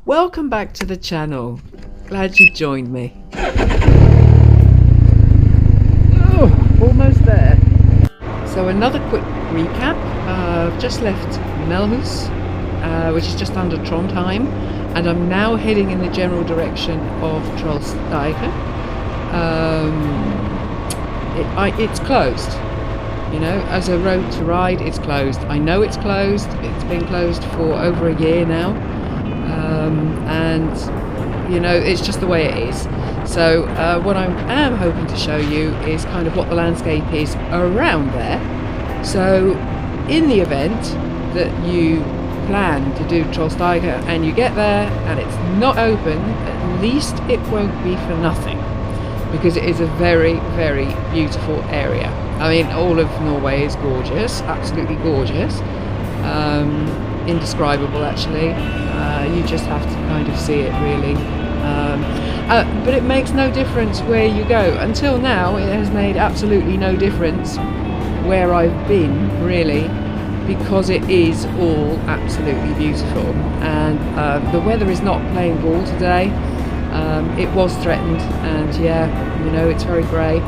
Welcome back to the channel. Glad you joined me. Oh, almost there. So another quick recap. I've just left Melhus, which is just under Trondheim, and I'm now heading in the general direction of Trollstigen. It's closed. You know, as a road to ride, it's closed. I know it's closed. It's been closed for over a year now. And, you know, it's just the way it is. So what I am hoping to show you is kind of what the landscape is around there. So in the event that you plan to do Trollstigen and you get there and it's not open, at least it won't be for nothing, because it is a very, very beautiful area. I mean, all of Norway is gorgeous, absolutely gorgeous, indescribable actually. You just have to kind of see it really. But it makes no difference where you go. Until now, it has made absolutely no difference where I've been, really, because it is all absolutely beautiful. And the weather is not playing ball today. It was threatened, and yeah, you know, it's very grey.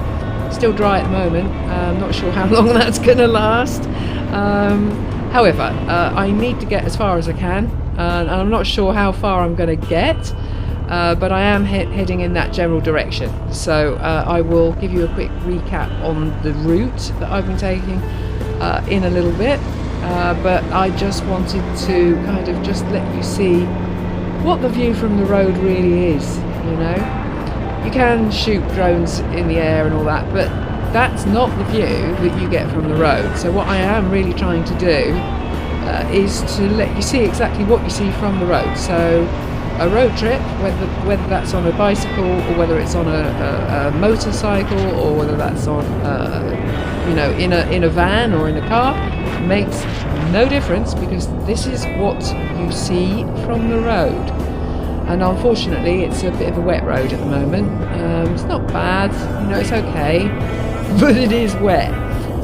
Still dry at the moment. I'm not sure how long that's going to last. However, I need to get as far as I can, and I'm not sure how far I'm going to get, but I am heading in that general direction. So I will give you a quick recap on the route that I've been taking in a little bit, but I just wanted to kind of just let you see what the view from the road really is, you know. You can shoot drones in the air and all that, but that's not the view that you get from the road. So what I am really trying to do is to let you see exactly what you see from the road. So a road trip, whether that's on a bicycle or whether it's on a motorcycle or whether that's on you know, in a van or in a car, makes no difference, because this is what you see from the road. And unfortunately it's a bit of a wet road at the moment. It's not bad, you know, it's okay, but it is wet.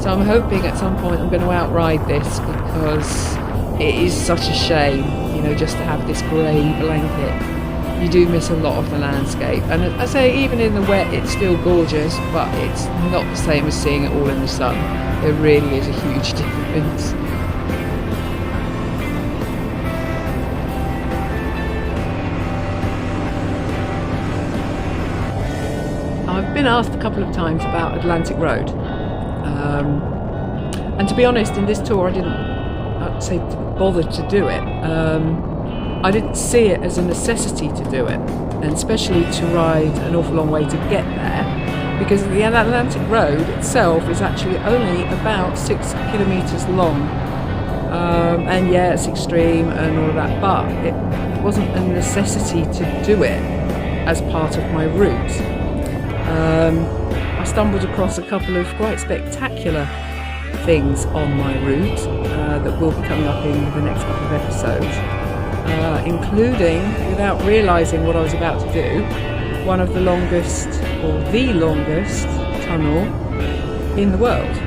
So I'm hoping at some point I'm going to outride this, because it is such a shame, you know, just to have this grey blanket. You do miss a lot of the landscape, and I say even in the wet it's still gorgeous, but it's not the same as seeing it all in the sun. There really is a huge difference. I've been asked a couple of times about Atlantic Road, and to be honest, in this tour I didn't bother to do it. I didn't see it as a necessity to do it, and especially to ride an awful long way to get there, because the Atlantic Road itself is actually only about 6 kilometres long, and yeah, it's extreme and all of that, but it wasn't a necessity to do it as part of my route. I stumbled across a couple of quite spectacular things on my route that will be coming up in the next couple of episodes, including, without realising what I was about to do, one of the longest, or the longest, tunnel in the world.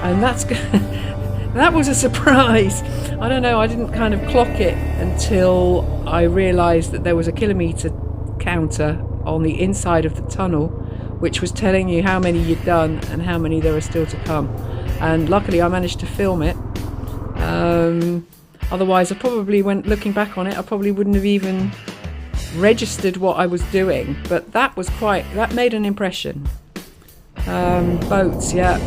And that's that was a surprise. I don't know, I didn't kind of clock it until I realised that there was a kilometre counter on the inside of the tunnel, which was telling you how many you'd done and how many there are still to come. And luckily I managed to film it. Otherwise I probably, when looking back on it, I probably wouldn't have even registered what I was doing. But that made an impression. Boats, yeah,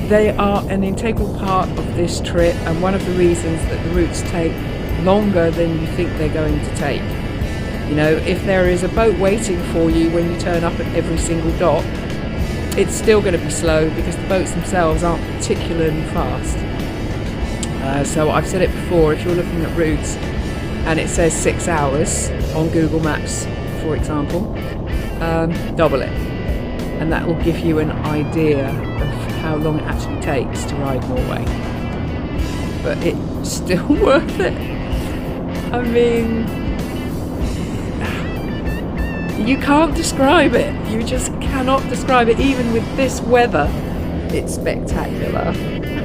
they are an integral part of this trip, and one of the reasons that the routes take longer than you think they're going to take. You know, if there is a boat waiting for you when you turn up at every single dock, it's still going to be slow, because the boats themselves aren't particularly fast. So I've said it before, if you're looking at routes and it says 6 hours on Google Maps, for example, double it. And that will give you an idea of how long it actually takes to ride Norway. But it's still worth it. I mean, you can't describe it. You just cannot describe it. Even with this weather, it's spectacular.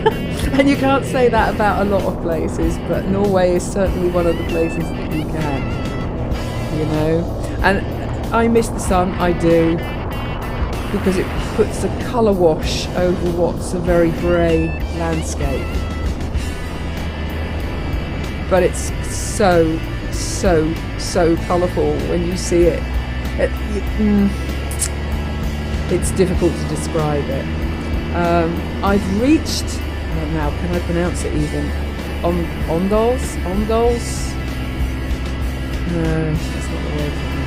And you can't say that about a lot of places, but Norway is certainly one of the places that you can, you know. And I miss the sun, I do, because it puts a colour wash over what's a very grey landscape. But it's so colourful when you see it. It's difficult to describe it. I've reached, now can I pronounce it even? Åndalsnes? No, that's not the word for me.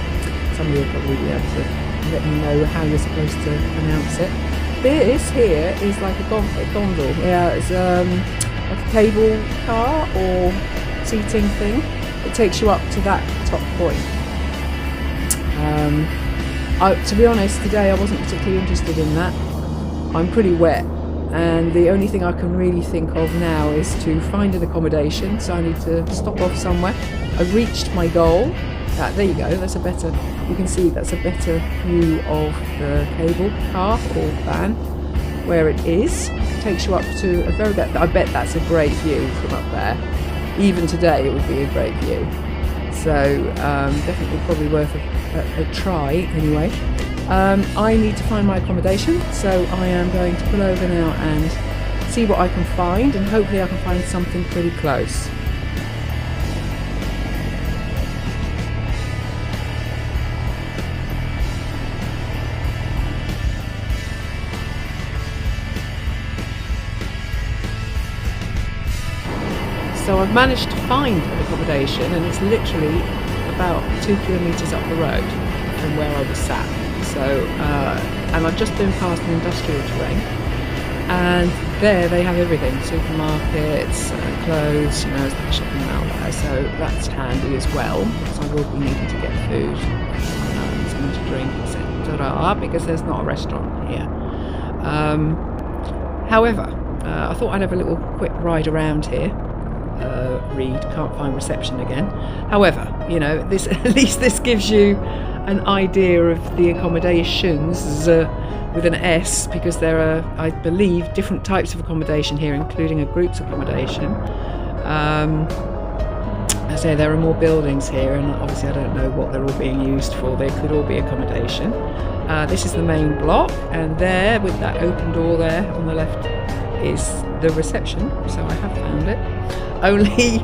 Somebody will probably be able to let me know how you're supposed to pronounce it. This here is like a gondol. Yeah, it's a cable car or seating thing. It takes you up to that top point. To be honest, today I wasn't particularly interested in that. I'm pretty wet, and the only thing I can really think of now is to find an accommodation, so I need to stop off somewhere. I've reached my goal. There you go, that's a better, you can see that's a better view of the cable car or van, where it is. It takes you up to a very, I bet that's a great view from up there. Even today it would be a great view. So definitely probably worth a try anyway. I need to find my accommodation, so I am going to pull over now and see what I can find, and hopefully I can find something pretty close. So I've managed to find an accommodation, and it's literally about 2 kilometres up the road from where I was sat. So, and I've just been past an industrial terrain, and there they have everything, supermarkets, clothes, you know, it's like a shopping mall there, so that's handy as well, because I will be needing to get food, something to drink, etc., because there's not a restaurant here. However, I thought I'd have a little quick ride around here. Can't find reception again. However, you know, this at least this gives you an idea of the accommodations with an S, because there are, I believe, different types of accommodation here, including a groups accommodation. I say there are more buildings here, and obviously I don't know what they're all being used for. They could all be accommodation. This is the main block, and there, with that open door there on the left, is the reception. So I have found it. Only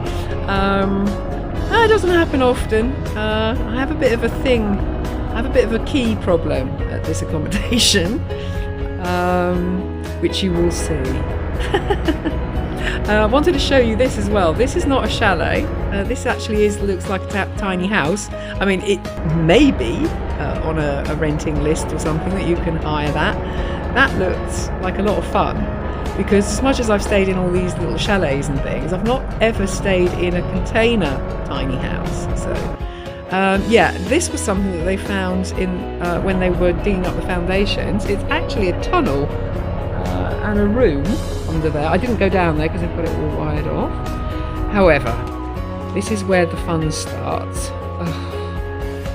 it doesn't happen often. I have a bit of a key problem at this accommodation, which you will see. I wanted to show you this as well. This is not a chalet. This actually looks like a tiny house. I mean, it may be on a renting list or something that you can hire that. That looks like a lot of fun. Because as much as I've stayed in all these little chalets and things, I've not ever stayed in a container tiny house. So, yeah, this was something that they found in when they were digging up the foundations. It's actually a tunnel and a room under there. I didn't go down there because they've got it all wired off. However, this is where the fun starts.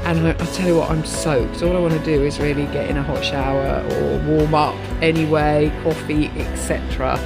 And I'll tell you what, I'm soaked. All I want to do is really get in a hot shower or warm up anyway, coffee, etc.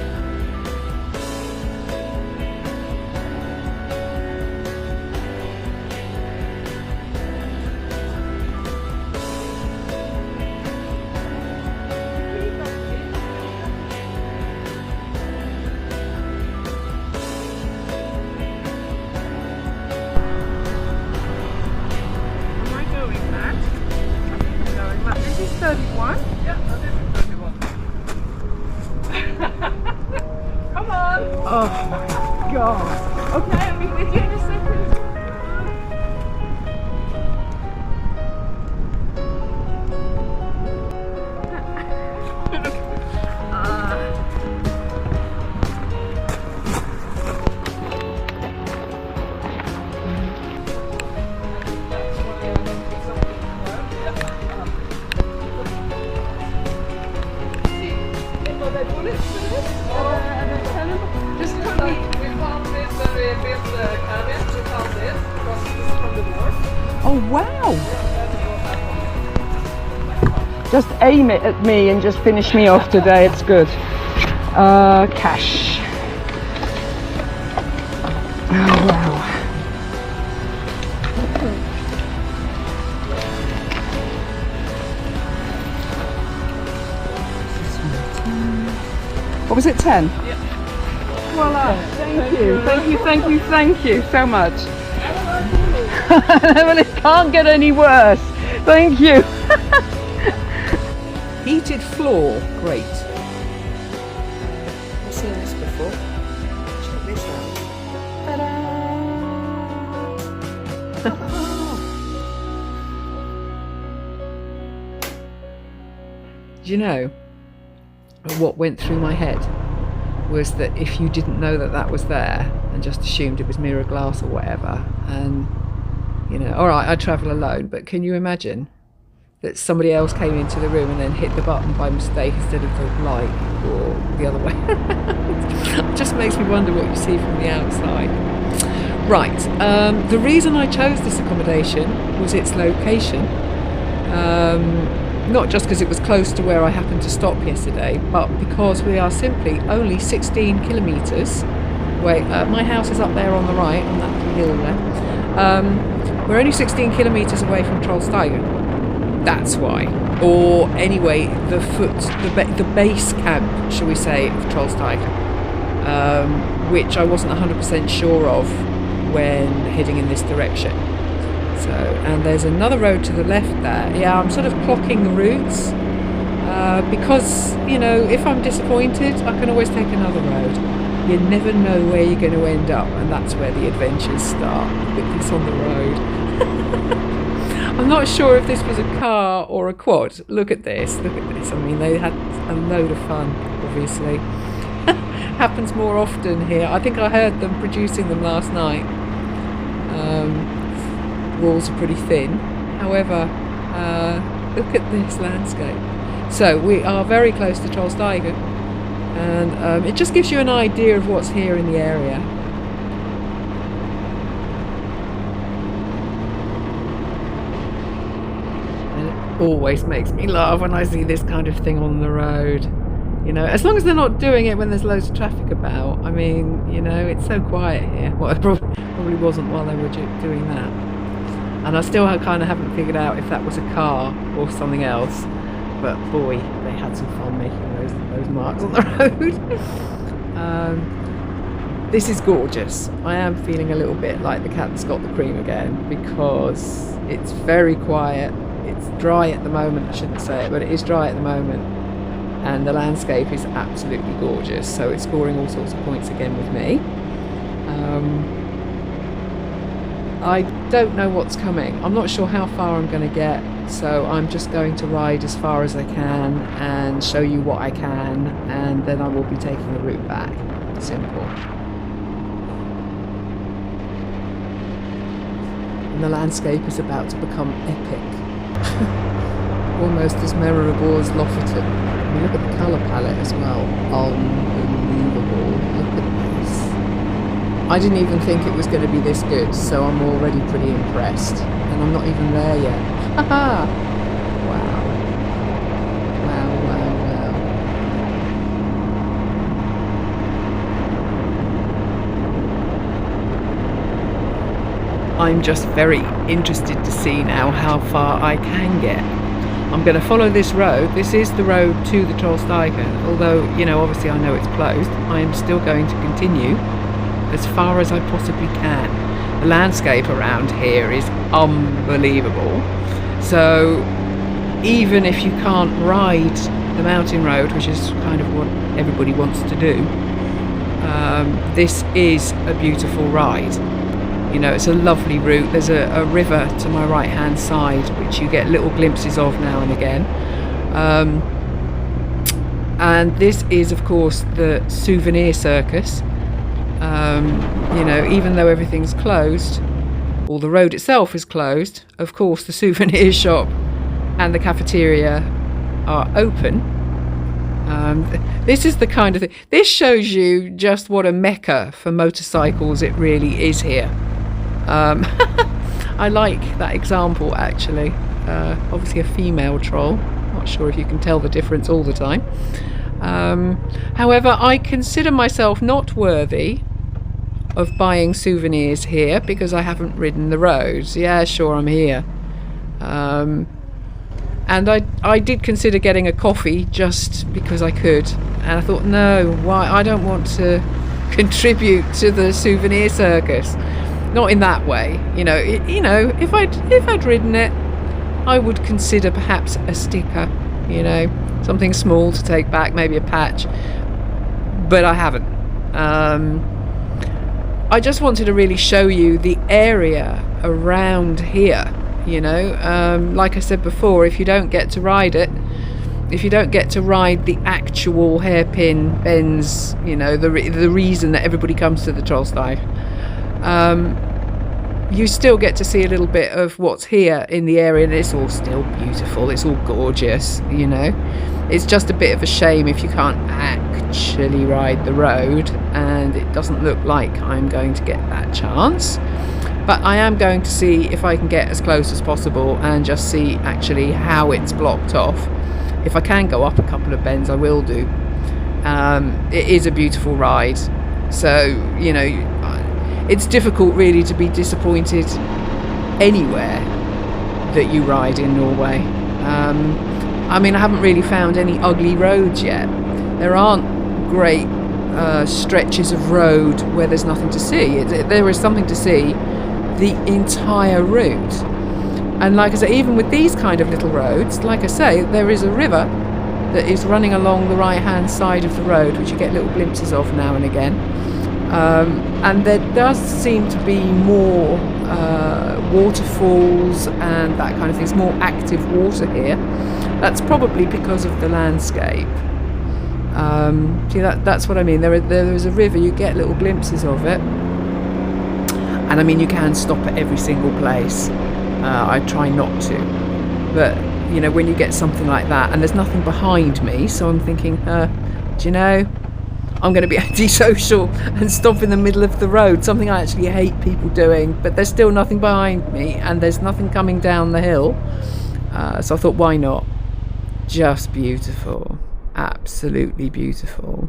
This is 31? Yeah, this is 31. Come on! Oh my god. Okay, I'll be with you in a second. Just tell me. We found this when we built the cabin. We found this because this is from the war. Oh wow! Just aim it at me and just finish me off today. It's good. Cash. Oh wow. What was it, 10? Yep. Voila, thank you so much. Well, it can't get any worse. Thank you. Heated floor, great. I've seen this before. Check this out. Ta-da! Do you know what went through my head was that if you didn't know that that was there and just assumed it was mirror glass or whatever, and you know, all right, I travel alone, but can you imagine that somebody else came into the room and then hit the button by mistake instead of the light, or the other way around? It just makes me wonder what you see from the outside. Right, the reason I chose this accommodation was its location. Not just because it was close to where I happened to stop yesterday, but because we are simply only 16 kilometres away. My house is up there on the right, on that hill there. We're only 16 kilometres away from Trollstigen. That's why. Or anyway, the base camp, shall we say, of Trollstigen, which I wasn't 100% sure of when heading in this direction. So, and there's another road to the left there. Yeah, I'm sort of clocking the routes because, you know, if I'm disappointed, I can always take another road. You never know where you're going to end up, and that's where the adventures start, with this on the road. I'm not sure if this was a car or a quad. Look at this, look at this. I mean, they had a load of fun, obviously. Happens more often here. I think I heard them producing them last night. Walls are pretty thin. However, look at this landscape. So we are very close to Trollstigen, and it just gives you an idea of what's here in the area. And it always makes me laugh when I see this kind of thing on the road. You know, as long as they're not doing it when there's loads of traffic about. I mean, you know, it's so quiet here. Well, it probably wasn't while they were doing that. And I still kind of haven't figured out if that was a car or something else. But boy, they had some fun making those marks on the road. This is gorgeous. I am feeling a little bit like the cat that's got the cream again, because it's very quiet. It's dry at the moment, I shouldn't say it, but it is dry at the moment. And the landscape is absolutely gorgeous, so it's scoring all sorts of points again with me. I don't know what's coming. I'm not sure how far I'm going to get, so I'm just going to ride as far as I can and show you what I can, and then I will be taking the route back. Simple. And the landscape is about to become epic. Almost as memorable as Lofoten. I mean, look at the colour palette as well. Unbelievable. Look at this. I didn't even think it was going to be this good, so I'm already pretty impressed. And I'm not even there yet. Haha! Wow. Wow, wow, wow. I'm just very interested to see now how far I can get. I'm going to follow this road. This is the road to the Trollstigen, although, you know, obviously I know it's closed. I am still going to continue as far as I possibly can. The landscape around here is unbelievable. So even if you can't ride the mountain road, which is kind of what everybody wants to do, this is a beautiful ride. You know, it's a lovely route. There's a river to my right hand side, which you get little glimpses of now and again. And this is, of course, the souvenir circus. You know, even though everything's closed, or the road itself is closed, of course the souvenir shop and the cafeteria are open. This is the kind of thing. This shows you just what a mecca for motorcycles it really is here. I like that example, actually. Obviously a female troll. Not sure if you can tell the difference all the time. However, I consider myself not worthy of buying souvenirs here because I haven't ridden the roads. Yeah, sure, I'm here. And I did consider getting a coffee just because I could. And I thought, no, why? I don't want to contribute to the souvenir circus. Not in that way. If I'd ridden it, I would consider perhaps a sticker, something small to take back, maybe a patch. But I haven't. I just wanted to really show you the area around here. Like I said before, if you don't get to ride it, if you don't get to ride the actual hairpin bends, the reason that everybody comes to the Trollstigen, you still get to see a little bit of what's here in the area, and it's all still beautiful, it's all gorgeous. It's just a bit of a shame if you can't actually ride the road, and it doesn't look like I'm going to get that chance. But I am going to see if I can get as close as possible and just see actually how it's blocked off. If I can go up a couple of bends, I will do. It is a beautiful ride. So, it's difficult really to be disappointed anywhere that you ride in Norway. I haven't really found any ugly roads yet. There aren't great stretches of road where there's nothing to see. There is something to see the entire route. And like I say, even with these kind of little roads, like I say, there is a river that is running along the right hand side of the road, which you get little glimpses of now and again. And there does seem to be more waterfalls and that kind of thing. It's more active water here. That's probably because of the landscape. See, that's what I mean. There is a river, you get little glimpses of it. And you can stop at every single place. I try not to. But, when you get something like that, and there's nothing behind me, so I'm thinking, I'm going to be antisocial and stop in the middle of the road, something I actually hate people doing, but there's still nothing behind me, and there's nothing coming down the hill. So I thought, why not? Just beautiful. Absolutely beautiful.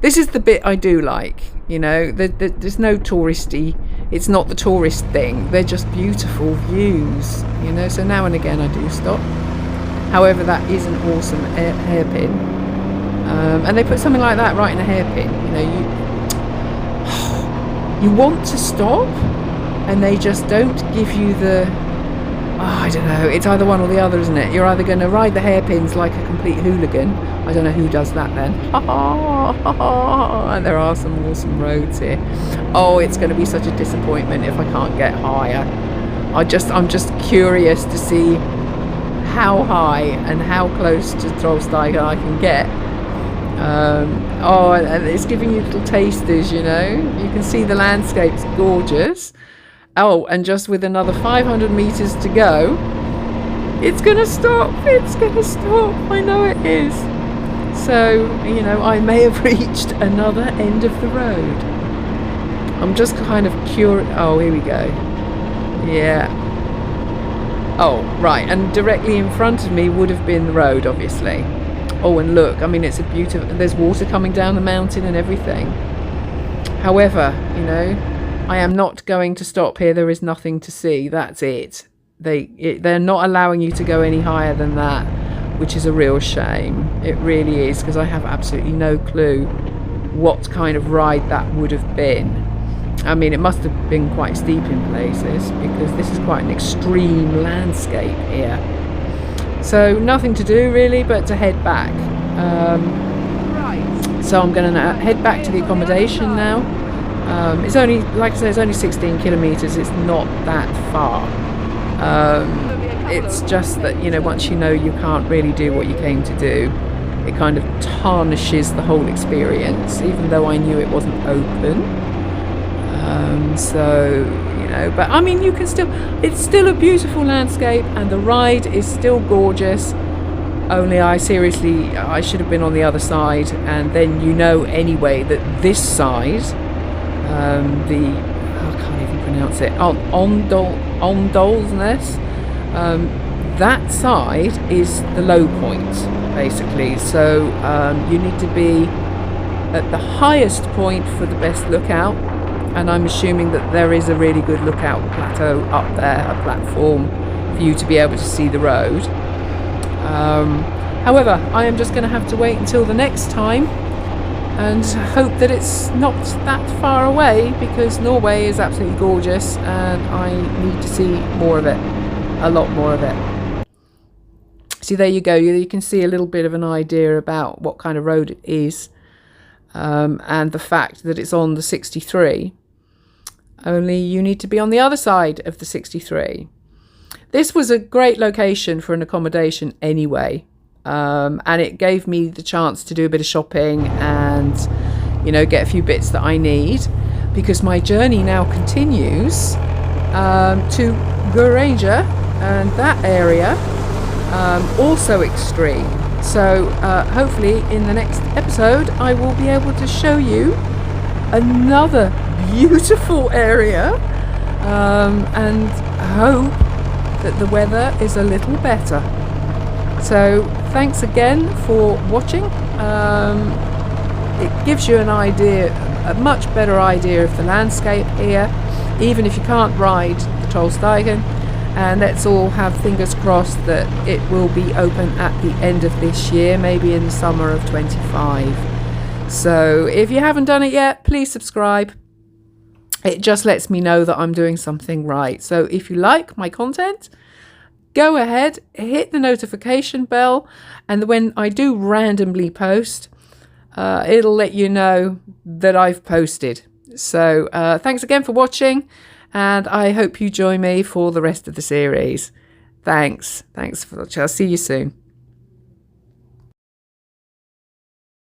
This is the bit I do like, there's no touristy, it's not the tourist thing, they're just beautiful views, so now and again I do stop. However, that is an awesome hairpin, and they put something like that right in a hairpin, you want to stop, and they just don't give you the, I don't know, it's either one or the other, isn't it? You're either going to ride the hairpins like a complete hooligan. I don't know who does that then. And there are some awesome roads here. Oh, it's going to be such a disappointment if I can't get higher. I'm just curious to see how high and how close to Trollstigen I can get. And it's giving you little tasters, you can see the landscape's gorgeous. Oh, and just with another 500 meters to go, it's gonna stop, I know it is. So, I may have reached another end of the road. I'm just kind of curious. Oh, here we go. Yeah. Oh, right, and directly in front of me would have been the road, obviously. Oh, and look, it's a beautiful, there's water coming down the mountain and everything. However, I am not going to stop here. There is nothing to see. That's it. They're not allowing you to go any higher than that, which is a real shame. It really is, because I have absolutely no clue what kind of ride that would have been. It must have been quite steep in places, because this is quite an extreme landscape here. So nothing to do really but to head back. So I'm going to head back to the accommodation now. It's only, like I say, it's only 16 kilometres. It's not that far. It's just that, once you can't really do what you came to do, it kind of tarnishes the whole experience, even though I knew it wasn't open. But you can still, it's still a beautiful landscape, and the ride is still gorgeous. Only I should have been on the other side, and then anyway that this side, I can't even pronounce it, Åndalsnes, that side is the low point, basically. So you need to be at the highest point for the best lookout, and I'm assuming that there is a really good lookout plateau up there, a platform for you to be able to see the road. However, I am just going to have to wait until the next time and hope that it's not that far away, because Norway is absolutely gorgeous and I need to see more of it, a lot more of it. See, there you go, you can see a little bit of an idea about what kind of road it is, and the fact that it's on the 63, only you need to be on the other side of the 63. This was a great location for an accommodation anyway, and it gave me the chance to do a bit of shopping and, you know, get a few bits that I need, because my journey now continues to Goranger, and that area also extreme. So hopefully in the next episode I will be able to show you another beautiful area, and hope that the weather is a little better. So thanks again for watching. It gives you an idea, a much better idea of the landscape here, even if you can't ride the Trollstigen. And let's all have fingers crossed that it will be open at the end of this year, maybe in the summer of 25. So if you haven't done it yet, please subscribe. It just lets me know that I'm doing something right. So if you like my content, go ahead, hit the notification bell, and when I do randomly post, it'll let you know that I've posted. So thanks again for watching, and I hope you join me for the rest of the series. Thanks for watching. I'll see you soon.